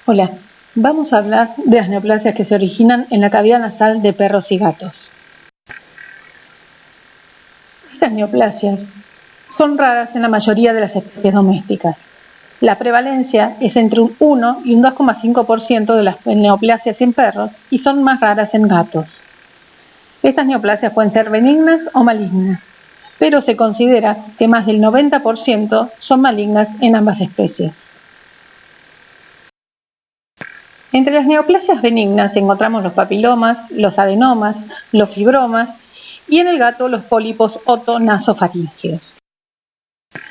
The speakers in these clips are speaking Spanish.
Hola, vamos a hablar de las neoplasias que se originan en la cavidad nasal de perros y gatos. Estas neoplasias son raras en la mayoría de las especies domésticas. La prevalencia es entre un 1 y un 2,5% de las neoplasias en perros y son más raras en gatos. Estas neoplasias pueden ser benignas o malignas, pero se considera que más del 90% son malignas en ambas especies. Entre las neoplasias benignas encontramos los papilomas, los adenomas, los fibromas y en el gato los pólipos otonasofaríngeos.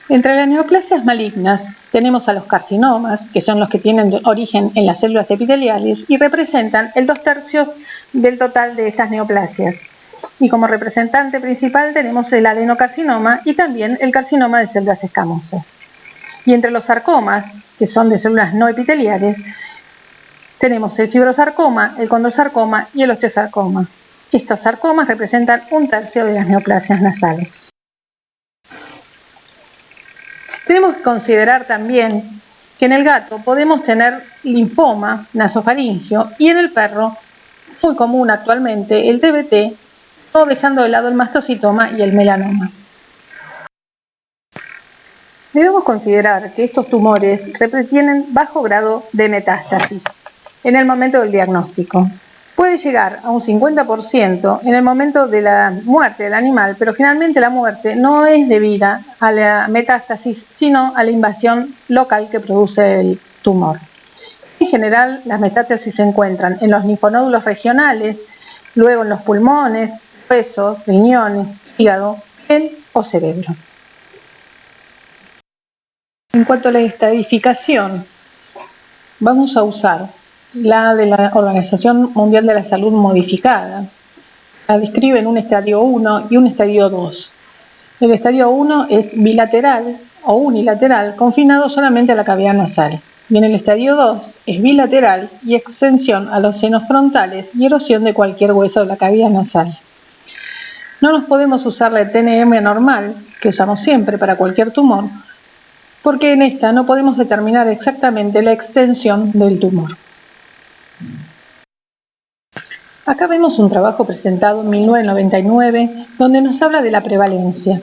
Entre las neoplasias malignas tenemos a los carcinomas, que son los que tienen origen en las células epiteliales y representan el 2/3 del total de estas neoplasias. Y como representante principal tenemos el adenocarcinoma y también el carcinoma de células escamosas. Y entre los sarcomas, que son de células no epiteliales, tenemos el fibrosarcoma, el condrosarcoma y el osteosarcoma. Estos sarcomas representan 1/3 de las neoplasias nasales. Tenemos que considerar también que en el gato podemos tener linfoma nasofaríngeo y en el perro, muy común actualmente, el TBT, o dejando de lado el mastocitoma y el melanoma. Debemos considerar que estos tumores tienen bajo grado de metástasis en el momento del diagnóstico. Puede llegar a un 50% en el momento de la muerte del animal, pero generalmente la muerte no es debida a la metástasis, sino a la invasión local que produce el tumor. En general, las metástasis se encuentran en los linfonódulos regionales, luego en los pulmones, huesos, riñones, hígado, piel o cerebro. En cuanto a la estadificación, vamos a usar la de la Organización Mundial de la Salud modificada. La describe en un estadio 1 y un estadio 2. El estadio 1 es bilateral o unilateral, confinado solamente a la cavidad nasal. Y en el estadio 2 es bilateral y extensión a los senos frontales y erosión de cualquier hueso de la cavidad nasal. No nos podemos usar la TNM normal, que usamos siempre para cualquier tumor, porque en esta no podemos determinar exactamente la extensión del tumor. Acá vemos un trabajo presentado en 1999 donde nos habla de la prevalencia.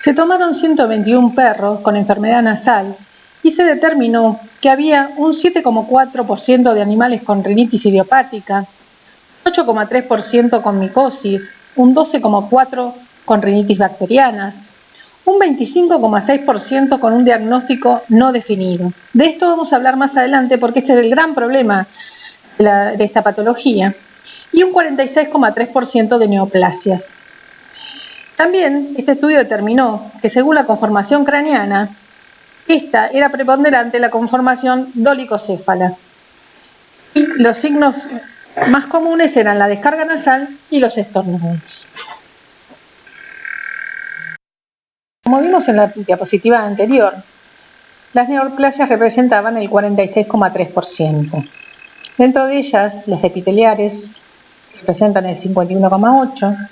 Se tomaron 121 perros con enfermedad nasal y se determinó que había un 7,4% de animales con rinitis idiopática, 8,3% con micosis, un 12,4% con rinitis bacterianas, un 25,6% con un diagnóstico no definido. De esto vamos a hablar más adelante porque este es el gran problema de esta patología, y un 46,3% de neoplasias. También este estudio determinó que según la conformación craneana, esta era preponderante la conformación dolicocéfala. Y los signos más comunes eran la descarga nasal y los estornudos. Como vimos en la diapositiva anterior, las neoplasias representaban el 46,3%. Dentro de ellas, las epiteliares representan el 51,8%,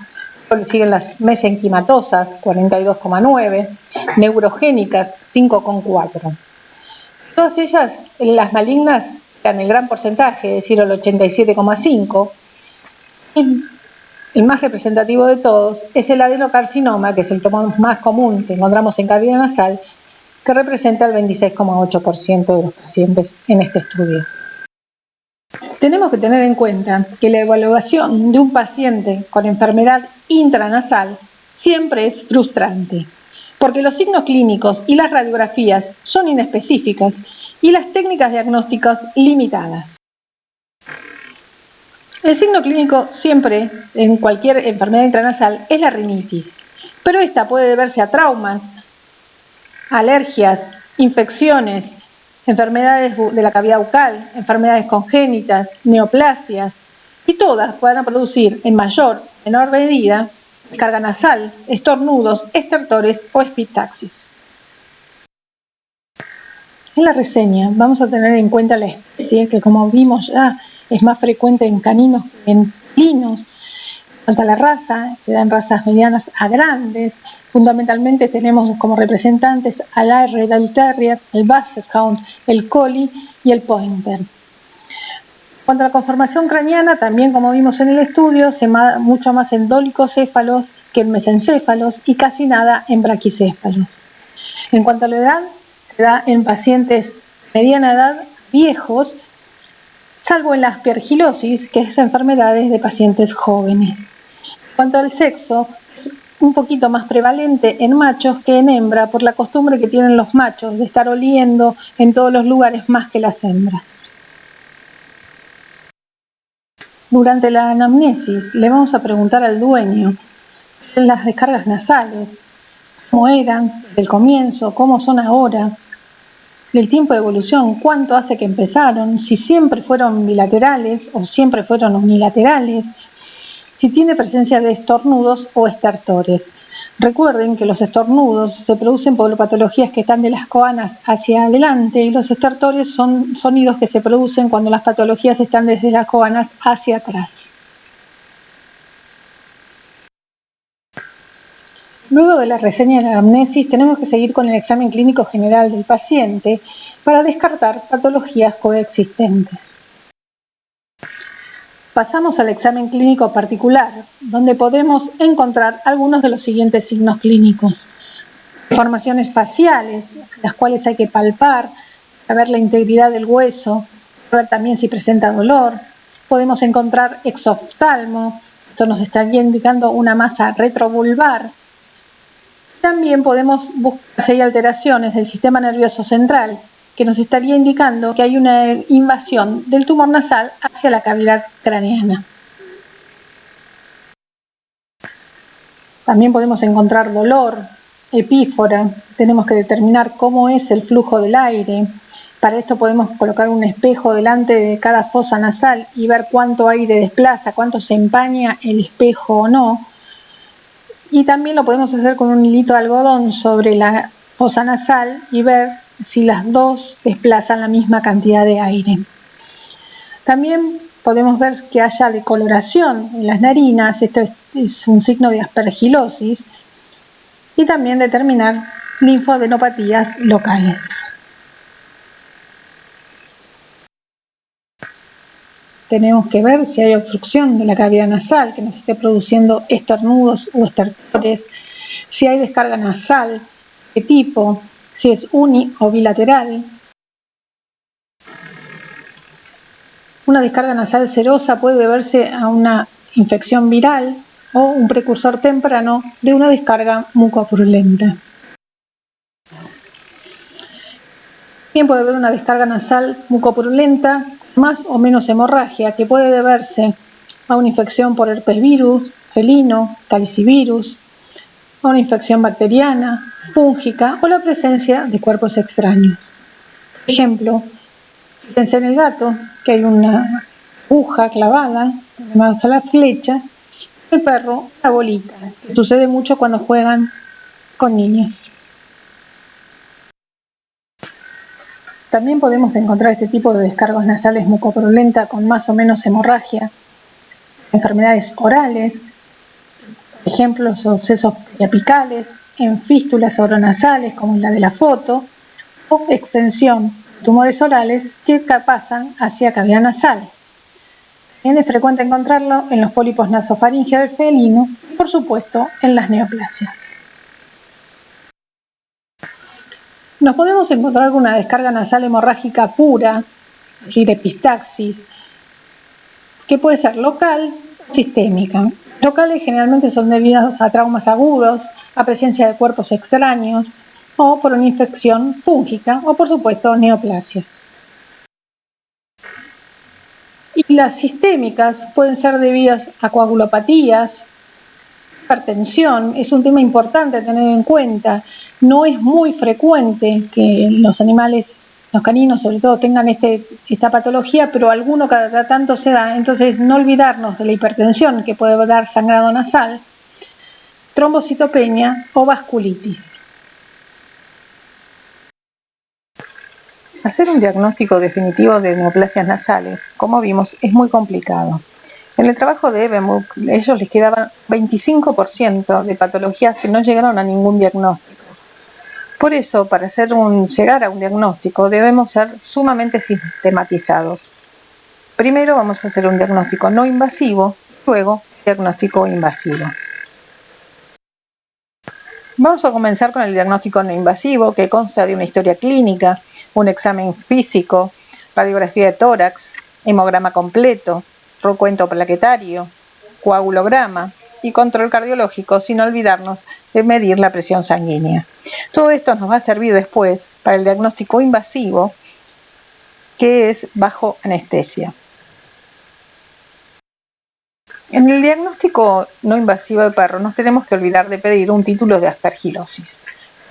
le siguen las mesenquimatosas, 42,9%, neurogénicas, 5,4%. Todas ellas, las malignas, dan el gran porcentaje, es decir, el 87,5%. El más representativo de todos es el adenocarcinoma, que es el tumor más común que encontramos en cavidad nasal, que representa el 26,8% de los pacientes en este estudio. Tenemos que tener en cuenta que la evaluación de un paciente con enfermedad intranasal siempre es frustrante, porque los signos clínicos y las radiografías son inespecíficas y las técnicas diagnósticas limitadas. El signo clínico siempre, en cualquier enfermedad intranasal, es la rinitis, pero esta puede deberse a traumas, alergias, infecciones, enfermedades de la cavidad bucal, enfermedades congénitas, neoplasias, y todas puedan producir en mayor o menor medida descarga nasal, estornudos, estertores o epistaxis. En la reseña vamos a tener en cuenta la especie, que como vimos ya es más frecuente en caninos que en felinos. En cuanto a la raza, se dan razas medianas a grandes. Fundamentalmente tenemos como representantes al Airedale Terrier, el Basset Hound, el Collie y el Pointer. En cuanto a la conformación craneana, también como vimos en el estudio, mucho más en dolicocéfalos que en mesencéfalos y casi nada en braquicéfalos. En cuanto a la edad, se da en pacientes de mediana edad, viejos, salvo en la aspergilosis, que es enfermedades de pacientes jóvenes. En cuanto al sexo, un poquito más prevalente en machos que en hembra, por la costumbre que tienen los machos de estar oliendo en todos los lugares más que las hembras. Durante la anamnesis le vamos a preguntar al dueño las descargas nasales, cómo eran desde el comienzo, cómo son ahora, el tiempo de evolución, cuánto hace que empezaron, si siempre fueron bilaterales o siempre fueron unilaterales, si tiene presencia de estornudos o estertores. Recuerden que los estornudos se producen por patologías que están de las coanas hacia adelante y los estertores son sonidos que se producen cuando las patologías están desde las coanas hacia atrás. Luego de la reseña de la anamnesis, tenemos que seguir con el examen clínico general del paciente para descartar patologías coexistentes. Pasamos al examen clínico particular, donde podemos encontrar algunos de los siguientes signos clínicos. Deformaciones faciales, las cuales hay que palpar, para ver la integridad del hueso, para ver también si presenta dolor. Podemos encontrar exoftalmo, esto nos estaría indicando una masa retrovulvar. También podemos buscar si hay alteraciones del sistema nervioso central, que nos estaría indicando que hay una invasión del tumor nasal hacia la cavidad craneana. También podemos encontrar dolor, epífora, tenemos que determinar cómo es el flujo del aire. Para esto podemos colocar un espejo delante de cada fosa nasal y ver cuánto aire desplaza, cuánto se empaña el espejo o no. Y también lo podemos hacer con un hilito de algodón sobre la fosa nasal y ver si las dos desplazan la misma cantidad de aire. También podemos ver que haya decoloración en las narinas, esto es un signo de aspergilosis, y también determinar linfadenopatías locales. Tenemos que ver si hay obstrucción de la cavidad nasal que nos esté produciendo estornudos o estertores, si hay descarga nasal, qué tipo, si es uni o bilateral. Una descarga nasal serosa puede deberse a una infección viral o un precursor temprano de una descarga mucopurulenta. También puede haber una descarga nasal mucopurulenta, más o menos hemorragia, que puede deberse a una infección por herpes virus, felino, calicivirus, a una infección bacteriana, fúngica o la presencia de cuerpos extraños. Por ejemplo, fíjense en el gato que hay una aguja clavada, llamada la flecha, el perro la bolita, que sucede mucho cuando juegan con niños. También podemos encontrar este tipo de descargas nasales mucopurulenta con más o menos hemorragia, enfermedades orales, por ejemplo, los abscesos periapicales, en fístulas oronasales como la de la foto, o extensión de tumores orales que pasan hacia cavidad nasal. También es frecuente encontrarlo en los pólipos nasofaríngeos del felino y, por supuesto, en las neoplasias. Nos podemos encontrar con una descarga nasal hemorrágica pura, es decir, epistaxis, que puede ser local o sistémica. Locales generalmente son debidas a traumas agudos, a presencia de cuerpos extraños o por una infección fúngica o, por supuesto, neoplasias. Y las sistémicas pueden ser debidas a coagulopatías, hipertensión. Es un tema importante a tener en cuenta. No es muy frecuente que los animales, los caninos sobre todo, tengan esta patología, pero alguno cada tanto se da. Entonces, no olvidarnos de la hipertensión que puede dar sangrado nasal, trombocitopenia o vasculitis. Hacer un diagnóstico definitivo de neoplasias nasales, como vimos, es muy complicado. En el trabajo de Evenbook, ellos les quedaban 25% de patologías que no llegaron a ningún diagnóstico. Por eso, para llegar a un diagnóstico, debemos ser sumamente sistematizados. Primero vamos a hacer un diagnóstico no invasivo, luego diagnóstico invasivo. Vamos a comenzar con el diagnóstico no invasivo, que consta de una historia clínica, un examen físico, radiografía de tórax, hemograma completo, recuento plaquetario, coagulograma y control cardiológico, sin olvidarnos de medir la presión sanguínea. Todo esto nos va a servir después para el diagnóstico invasivo, que es bajo anestesia. En el diagnóstico no invasivo de perro nos tenemos que olvidar de pedir un título de aspergilosis.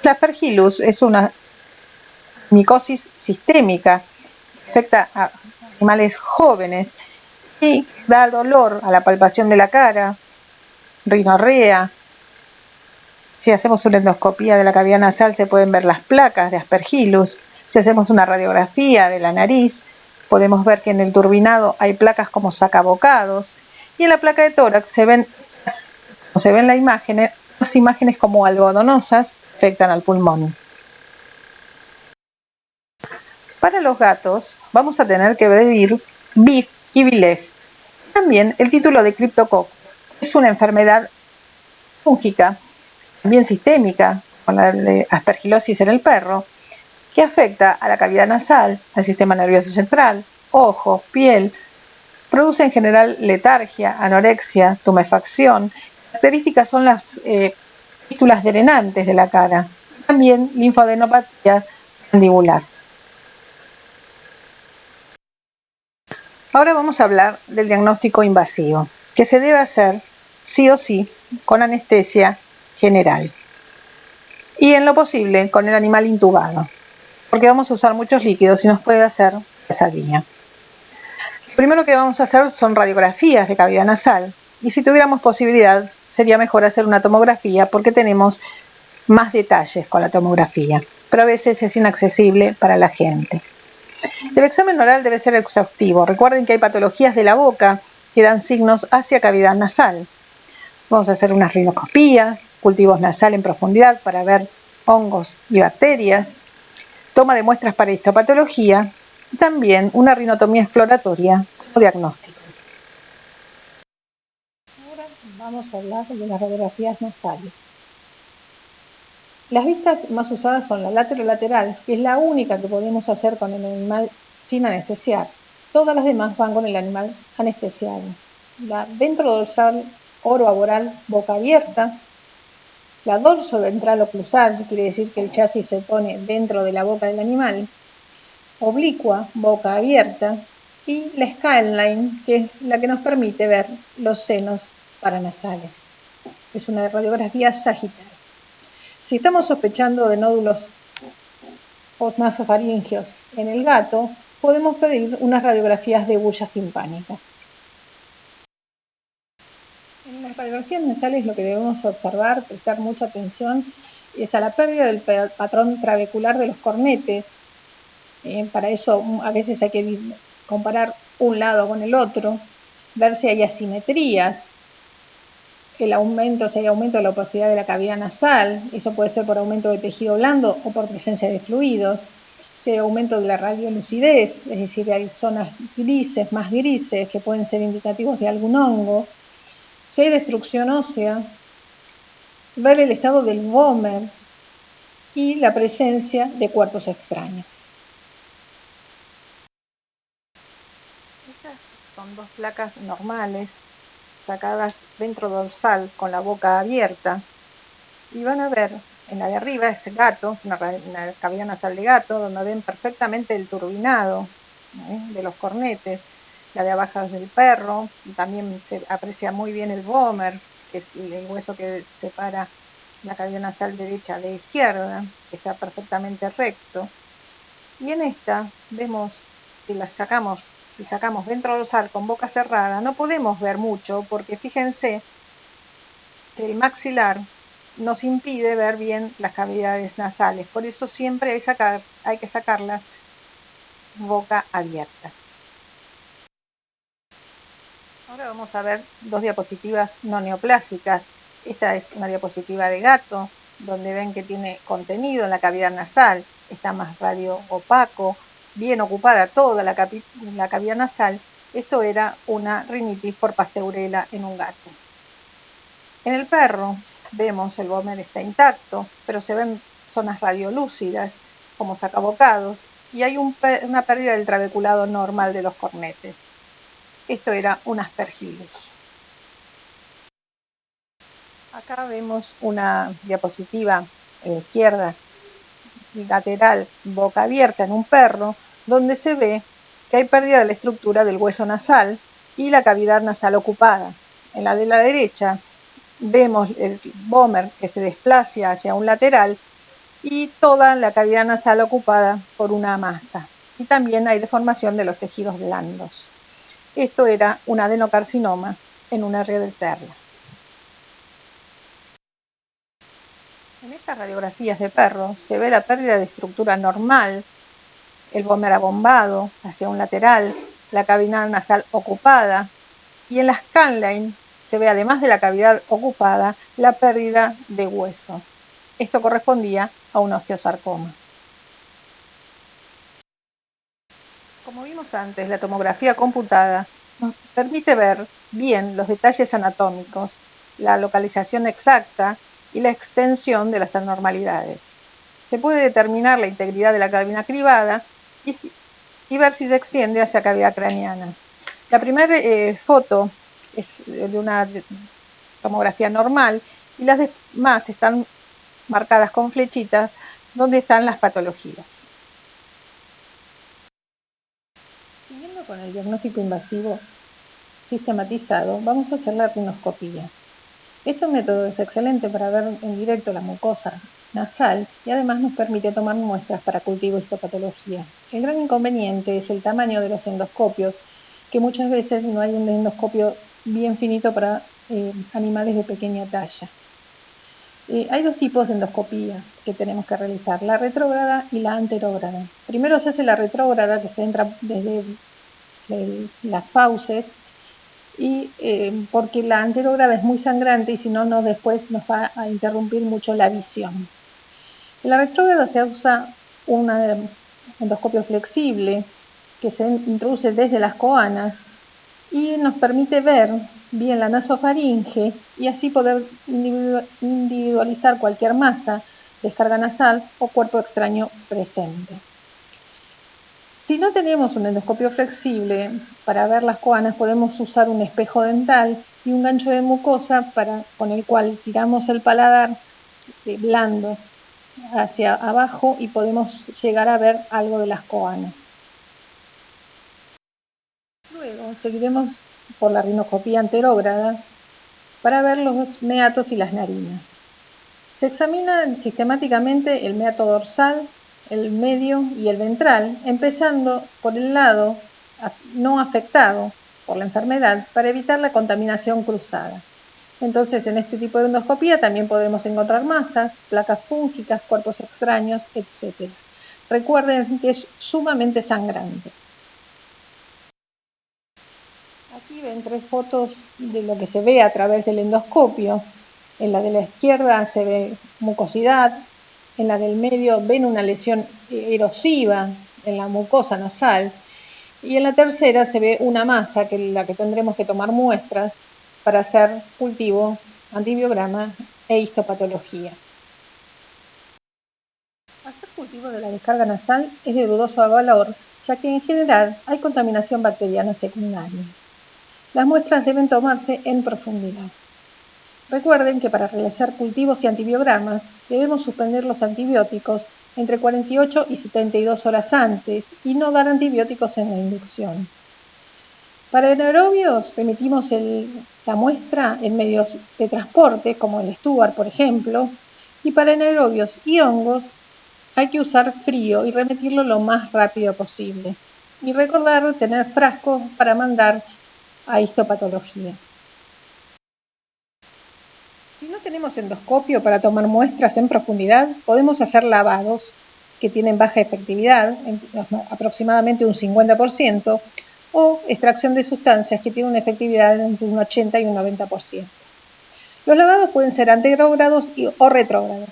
La aspergillus es una micosis sistémica que afecta a animales jóvenes y da dolor a la palpación de la cara, rinorrea. Si hacemos una endoscopía de la cavidad nasal se pueden ver las placas de aspergillus. Si hacemos una radiografía de la nariz podemos ver que en el turbinado hay placas como sacabocados. Y en la placa de tórax se ven, como se ve en la imagen, las imágenes como algodonosas afectan al pulmón. Para los gatos vamos a tener que pedir BIF y BILEF. También el título de criptococo. Es una enfermedad fúngica, también sistémica, con la de aspergilosis en el perro, que afecta a la cavidad nasal, al sistema nervioso central, ojos, piel. Produce en general letargia, anorexia, tumefacción. Características son las fístulas drenantes de la cara. También linfadenopatía mandibular. Ahora vamos a hablar del diagnóstico invasivo, que se debe hacer sí o sí con anestesia general. Y en lo posible con el animal intubado, porque vamos a usar muchos líquidos y nos puede hacer pesadilla. Lo primero que vamos a hacer son radiografías de cavidad nasal, y si tuviéramos posibilidad sería mejor hacer una tomografía porque tenemos más detalles con la tomografía, pero a veces es inaccesible para la gente. El examen oral debe ser exhaustivo. Recuerden que hay patologías de la boca que dan signos hacia cavidad nasal. Vamos a hacer unas rinoscopías, cultivos nasal en profundidad para ver hongos y bacterias, toma de muestras para histopatología y también una rinotomía exploratoria como diagnóstico. Ahora vamos a hablar de las radiografías nasales. Las vistas más usadas son la lateral, que es la única que podemos hacer con el animal sin anestesiar. Todas las demás van con el animal anestesiado. La ventrodorsal oroaboral boca abierta, la dorsoventral oclusal, que quiere decir que el chasis se pone dentro de la boca del animal, oblicua, boca abierta, y la skyline, que es la que nos permite ver los senos paranasales. Es una radiografía sagital. Si estamos sospechando de nódulos nasofaringeos en el gato, podemos pedir unas radiografías de bulla timpánica. En las radiografías nasales lo que debemos observar, prestar mucha atención, es a la pérdida del patrón trabecular de los cornetes. Para eso a veces hay que comparar un lado con el otro, ver si hay asimetrías, el aumento, si hay aumento de la opacidad de la cavidad nasal, eso puede ser por aumento de tejido blando o por presencia de fluidos. Si hay aumento de la radiolucidez, es decir, hay zonas grises, más grises, que pueden ser indicativos de algún hongo. Si hay destrucción ósea, ver el estado del vómer y la presencia de cuerpos extraños. Estas son dos placas normales sacadas ventrodorsal con la boca abierta, y van a ver en la de arriba es gato, una cavidad nasal de gato, donde ven perfectamente el turbinado de los cornetes. La de abajo es del perro, y también se aprecia muy bien el vómer, que es el hueso que separa la cavidad nasal derecha de izquierda, que está perfectamente recto. Y en esta vemos, si sacamos ventrodorsal con boca cerrada, no podemos ver mucho, porque fíjense que el maxilar nos impide ver bien las cavidades nasales. Por eso siempre hay que sacarlas boca abierta. Ahora vamos a ver dos diapositivas no neoplásicas. Esta es una diapositiva de gato, donde ven que tiene contenido en la cavidad nasal, está más radio opaco, bien ocupada toda la cavidad nasal, Esto era una rinitis por pasteurela en un gato. En el perro vemos el vómer está intacto, pero se ven zonas radiolúcidas como sacabocados y hay una pérdida del trabeculado normal de los cornetes. Esto era un Aspergillus. Acá vemos una diapositiva izquierda lateral boca abierta en un perro donde se ve que hay pérdida de la estructura del hueso nasal y la cavidad nasal ocupada. En la de la derecha vemos el vómer que se desplaza hacia un lateral y toda la cavidad nasal ocupada por una masa. Y también hay deformación de los tejidos blandos. Esto era un adenocarcinoma en un área del perla. En estas radiografías de perro se ve la pérdida de estructura normal, el vómer abombado hacia un lateral, la cavidad nasal ocupada, y en las canline se ve, además de la cavidad ocupada, la pérdida de hueso. Esto correspondía a un osteosarcoma. Como vimos antes, la tomografía computada nos permite ver bien los detalles anatómicos, la localización exacta y la extensión de las anormalidades. Se puede determinar la integridad de la cavidad cribada y ver si se extiende hacia cavidad craneana. La primera foto es de una tomografía normal y las demás están marcadas con flechitas donde están las patologías. Siguiendo con el diagnóstico invasivo sistematizado, vamos a hacer la rinoscopía. Este método es excelente para ver en directo la mucosa nasal y además nos permite tomar muestras para cultivo de histopatología. El gran inconveniente es el tamaño de los endoscopios, que muchas veces no hay un endoscopio bien finito para animales de pequeña talla. Hay dos tipos de endoscopía que tenemos que realizar, la retrógrada y la anterógrada. Primero se hace la retrógrada, que se entra desde las fauces, y porque la anterógrada es muy sangrante y si no después nos va a interrumpir mucho la visión. En la retrógrada se usa un endoscopio flexible que se introduce desde las coanas y nos permite ver bien la nasofaringe y así poder individualizar cualquier masa, descarga nasal o cuerpo extraño presente. Si no tenemos un endoscopio flexible para ver las coanas, podemos usar un espejo dental y un gancho de mucosa con el cual tiramos el paladar blando hacia abajo y podemos llegar a ver algo de las coanas. Luego seguiremos por la rinoscopía anterógrada para ver los meatos y las narinas. Se examina sistemáticamente el meato dorsal, el medio y el ventral, empezando por el lado no afectado por la enfermedad para evitar la contaminación cruzada. Entonces, en este tipo de endoscopía también podemos encontrar masas, placas fúngicas, cuerpos extraños, etc. Recuerden que es sumamente sangrante. Aquí ven tres fotos de lo que se ve a través del endoscopio. En la de la izquierda se ve mucosidad, en la del medio ven una lesión erosiva en la mucosa nasal y en la tercera se ve una masa que es la que tendremos que tomar muestras para hacer cultivo, antibiograma e histopatología. Hacer cultivo de la descarga nasal es de dudoso valor, ya que en general hay contaminación bacteriana secundaria. Las muestras deben tomarse en profundidad. Recuerden que para realizar cultivos y antibiogramas debemos suspender los antibióticos entre 48 y 72 horas antes y no dar antibióticos en la inducción. Para anaerobios remitimos la muestra en medios de transporte como el Stuart, por ejemplo, y para anaerobios y hongos hay que usar frío y remitirlo lo más rápido posible. Y recordar tener frascos para mandar a histopatología. Si no tenemos endoscopio para tomar muestras en profundidad, podemos hacer lavados que tienen baja efectividad, aproximadamente un 50%, o extracción de sustancias que tienen una efectividad entre un 80 y un 90%. Los lavados pueden ser anterógrados o retrógrados.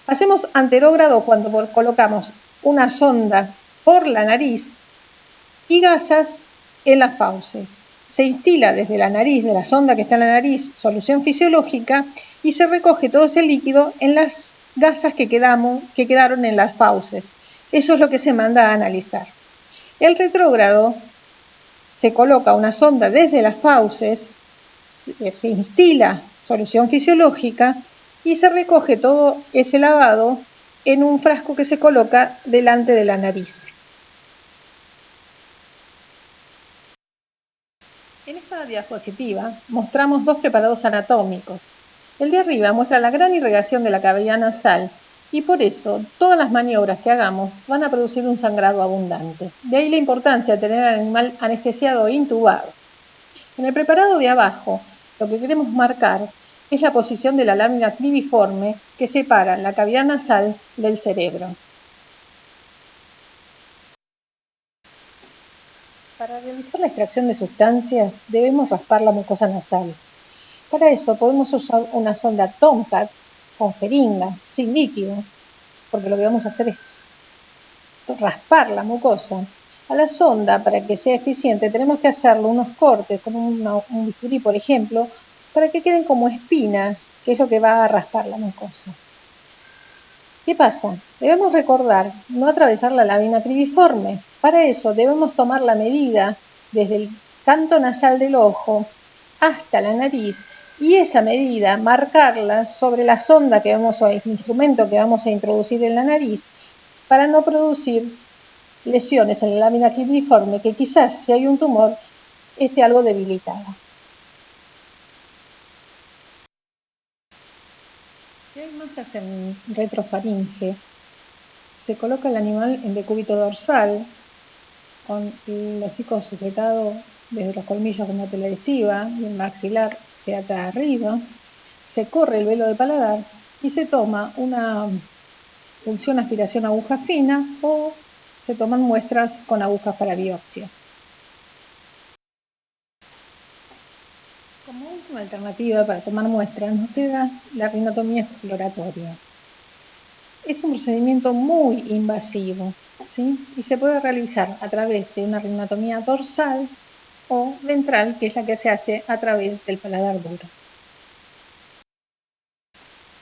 Hacemos anterógrado cuando colocamos una sonda por la nariz y gasas en las fauces. Se instila desde la nariz, de la sonda que está en la nariz, solución fisiológica, y se recoge todo ese líquido en las gasas que quedaron en las fauces. Eso es lo que se manda a analizar. El retrógrado se coloca una sonda desde las fauces, se instila solución fisiológica y se recoge todo ese lavado en un frasco que se coloca delante de la nariz. En esta diapositiva mostramos dos preparados anatómicos. El de arriba muestra la gran irrigación de la cavidad nasal y por eso todas las maniobras que hagamos van a producir un sangrado abundante. De ahí la importancia de tener al animal anestesiado e intubado. En el preparado de abajo, lo que queremos marcar es la posición de la lámina cribiforme que separa la cavidad nasal del cerebro. Para realizar la extracción de sustancias debemos raspar la mucosa nasal. Para eso podemos usar una sonda Tomcat con jeringa, sin líquido, porque lo que vamos a hacer es raspar la mucosa. A la sonda, para que sea eficiente, tenemos que hacerle unos cortes con un bisturí, por ejemplo, para que queden como espinas, que es lo que va a raspar la mucosa. ¿Qué pasa? Debemos recordar no atravesar la lámina cribiforme. Para eso debemos tomar la medida desde el canto nasal del ojo hasta la nariz y esa medida marcarla sobre la sonda que vamos o el instrumento que vamos a introducir en la nariz para no producir lesiones en la lámina cribiforme que quizás si hay un tumor esté algo debilitada. Si hay masas en retrofaringe, se coloca el animal en decúbito dorsal con el hocico sujetado desde los colmillos con una tela adhesiva y el maxilar se ata arriba, se corre el velo de paladar y se toma una punción aspiración a aguja fina o se toman muestras con agujas para biopsia. Como última alternativa para tomar muestras nos queda la rinotomía exploratoria. Es un procedimiento muy invasivo, ¿sí? Y se puede realizar a través de una rinotomía dorsal o ventral, que es la que se hace a través del paladar duro.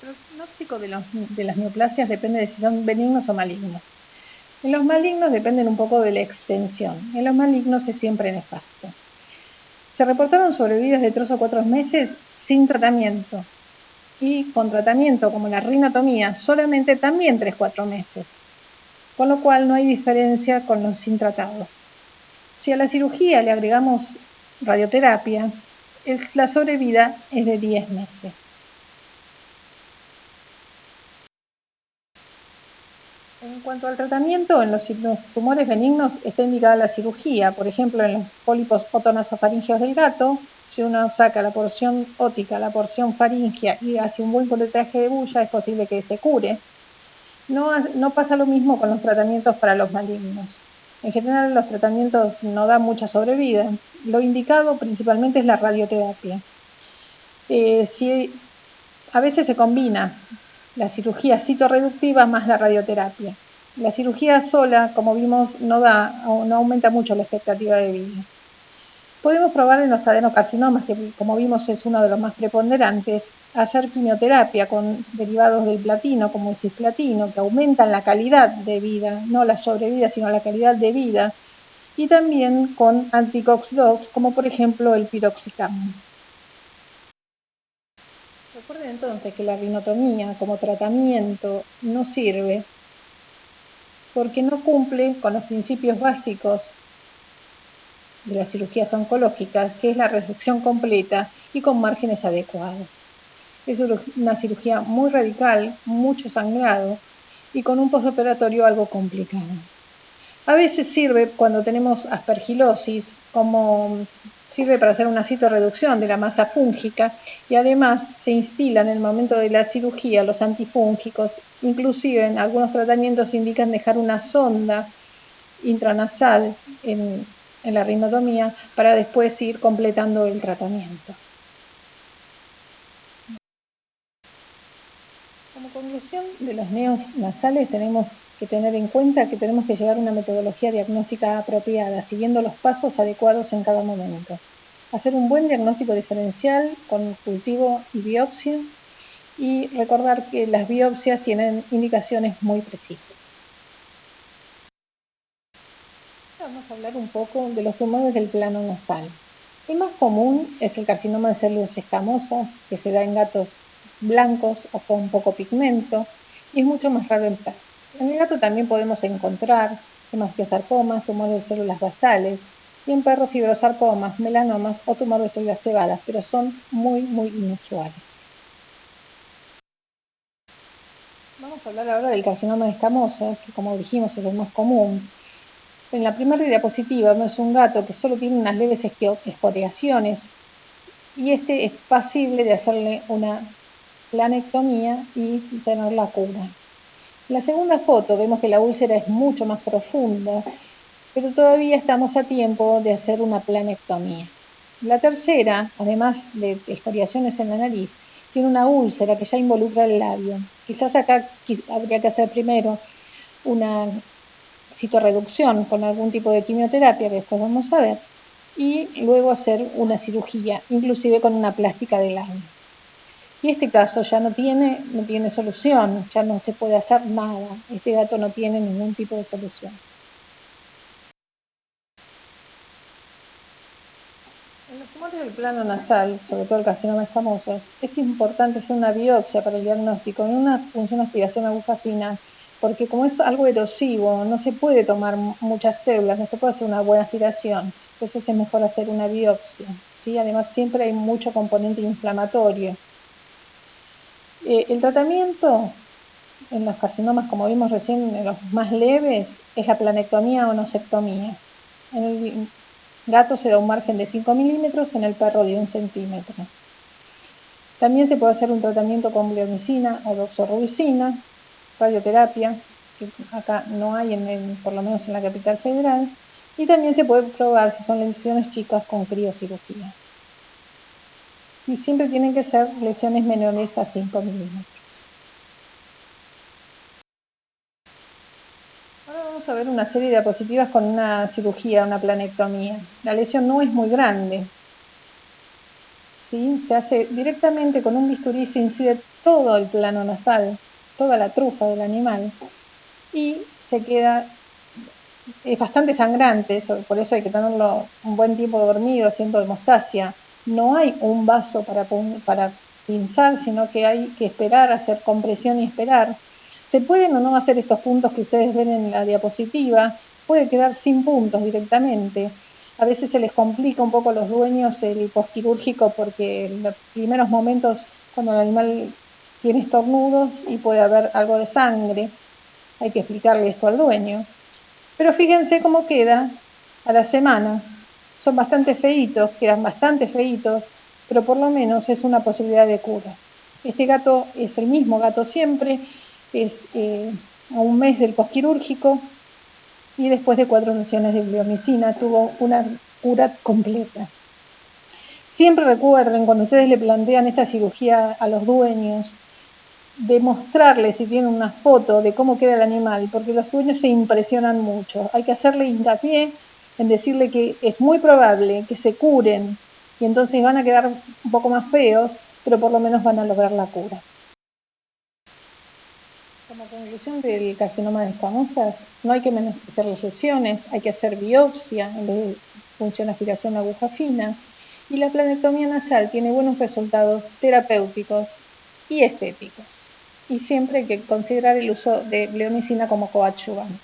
El pronóstico de las neoplasias depende de si son benignos o malignos. En los malignos dependen un poco de la extensión. En los malignos es siempre nefasto. Se reportaron sobrevividas de 3 o 4 meses sin tratamiento y con tratamiento como la rinotomía solamente también 3-4 meses, con lo cual no hay diferencia con los sin tratados. Si a la cirugía le agregamos radioterapia, la sobrevida es de 10 meses. En cuanto al tratamiento, en los tumores benignos está indicada la cirugía, por ejemplo en los pólipos otonasofaringeos del gato, si uno saca la porción ótica, la porción faringea y hace un buen coletaje de bulla, es posible que se cure. No pasa lo mismo con los tratamientos para los malignos. En general los tratamientos no dan mucha sobrevida. Lo indicado principalmente es la radioterapia. A veces se combina la cirugía citorreductiva más la radioterapia. La cirugía sola, como vimos, no aumenta mucho la expectativa de vida. Podemos probar en los adenocarcinomas, que como vimos es uno de los más preponderantes, hacer quimioterapia con derivados del platino, como el cisplatino, que aumentan la calidad de vida, no la sobrevida, sino la calidad de vida, y también con anticox-2, como por ejemplo el piroxicam. Recuerden entonces que la rinotomía como tratamiento no sirve porque no cumple con los principios básicos de las cirugías oncológicas, que es la resección completa y con márgenes adecuados. Es una cirugía muy radical, mucho sangrado y con un postoperatorio algo complicado. A veces sirve cuando tenemos aspergilosis, como sirve para hacer una citorreducción de la masa fúngica y además se instila en el momento de la cirugía los antifúngicos. Inclusive en algunos tratamientos indican dejar una sonda intranasal en la rinotomía para después ir completando el tratamiento. Como conclusión de los neos nasales tenemos que tener en cuenta que tenemos que llevar una metodología diagnóstica apropiada, siguiendo los pasos adecuados en cada momento. Hacer un buen diagnóstico diferencial con cultivo y biopsia, y recordar que las biopsias tienen indicaciones muy precisas. Vamos a hablar un poco de los tumores del plano nasal. El más común es el carcinoma de células escamosas, que se da en gatos blancos o con poco pigmento, y es mucho más raro en perros. En el gato también podemos encontrar hemangiosarcomas, tumores de células basales, y en perros fibrosarcomas, melanomas o tumores de células cebadas, pero son muy inusuales. Vamos a hablar ahora del carcinoma de escamosa, que como dijimos es el más común. En la primera diapositiva vemos un gato que solo tiene unas leves escoriaciones y este es pasible de hacerle una planectomía y tener la cura. En la segunda foto vemos que la úlcera es mucho más profunda, pero todavía estamos a tiempo de hacer una planectomía. La tercera, además de escoriaciones en la nariz, tiene una úlcera que ya involucra el labio. Quizás acá habría que hacer primero una citorreducción con algún tipo de quimioterapia, que después vamos a ver, y luego hacer una cirugía, inclusive con una plástica del labio. Y este caso ya no tiene solución, ya no se puede hacer nada. Este gato no tiene ningún tipo de solución. En los tumores del plano nasal, sobre todo el carcinoma escamoso, es importante hacer una biopsia para el diagnóstico en una punción de aspiración aguja fina, porque como es algo erosivo, no se puede tomar muchas células, no se puede hacer una buena aspiración, entonces es mejor hacer una biopsia, ¿sí? Además siempre hay mucho componente inflamatorio. El tratamiento en los carcinomas, como vimos recién, en los más leves, es la planectomía o nosectomía. En el gato se da un margen de 5 milímetros, en el perro de 1 centímetro. También se puede hacer un tratamiento con bleomicina o doxorubicina, radioterapia, que acá no hay, por lo menos en la capital federal, y también se puede probar si son lesiones chicas con criocirugía. Y siempre tienen que ser lesiones menores a 5 milímetros. Ahora vamos a ver una serie de diapositivas con una cirugía, una planectomía. La lesión no es muy grande, ¿sí? Se hace directamente con un bisturí, se incide todo el plano nasal, toda la trufa del animal, y se queda, es bastante sangrante, por eso hay que tenerlo un buen tiempo dormido, haciendo hemostasia. No hay un vaso para pinzar, sino que hay que esperar, hacer compresión y esperar. Se pueden o no hacer estos puntos que ustedes ven en la diapositiva, puede quedar sin puntos directamente. A veces se les complica un poco a los dueños el postquirúrgico porque en los primeros momentos cuando el animal tiene estornudos y puede haber algo de sangre, hay que explicarle esto al dueño. Pero fíjense cómo queda a la semana. Son bastante feitos, quedan bastante feitos, pero por lo menos es una posibilidad de cura. Este gato es el mismo gato siempre, es a un mes del postquirúrgico y después de 4 sesiones de bleomicina tuvo una cura completa. Siempre recuerden, cuando ustedes le plantean esta cirugía a los dueños, de mostrarles si tienen una foto de cómo queda el animal, porque los dueños se impresionan mucho. Hay que hacerle hincapié en decirle que es muy probable que se curen y entonces van a quedar un poco más feos, pero por lo menos van a lograr la cura. Como conclusión del carcinoma de escamosas, no hay que menospreciar las lesiones, hay que hacer biopsia en vez de punción aspiración aguja fina, y la planectomía nasal tiene buenos resultados terapéuticos y estéticos. Y siempre hay que considerar el uso de bleomicina como coadyuvante.